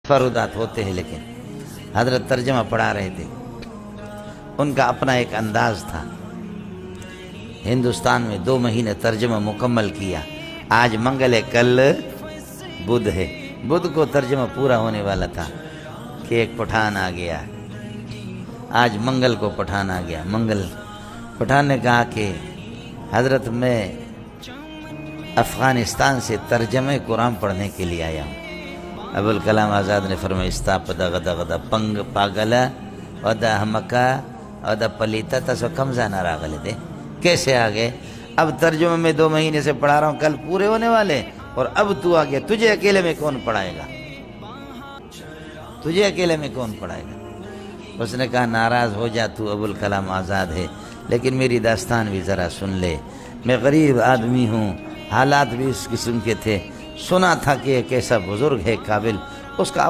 فرودات ہوتے ہیں، لیکن حضرت ترجمہ پڑھا رہے تھے۔ ان کا اپنا ایک انداز تھا۔ ہندوستان میں 2 مہینے ترجمہ مکمل کیا۔ آج منگل ہے، کل بدھ ہے۔ بدھ کو ترجمہ پورا ہونے والا تھا کہ ایک پٹھان آ گیا۔ آج منگل کو پٹھان آ گیا۔ پٹھان نے کہا کہ حضرت میں افغانستان سے ترجمہ قرآن پڑھنے کے لیے آیا ہوں۔ ابوالکلام آزاد نے فرمایا استاپدا غدا غدا پنگ پاگلا ودا ہمکا ودا پلیتا تسو کم زانا راغلے دے۔ کیسے آگئے؟ اب ترجمہ میں 2 مہینے سے پڑھا رہا ہوں، کل پورے ہونے والے، اور اب تو آ گیا۔ تجھے اکیلے میں کون پڑھائے گا؟ تجھے اکیلے میں کون پڑھائے گا؟ اس نے کہا ناراض ہو جا، تو ابوالکلام آزاد ہے، لیکن میری داستان بھی ذرا سن لے۔ میں غریب آدمی ہوں، حالات بھی اس قسم کے تھے۔ سنا تھا کہ ایک ایسا بزرگ ہے قابل، اس کا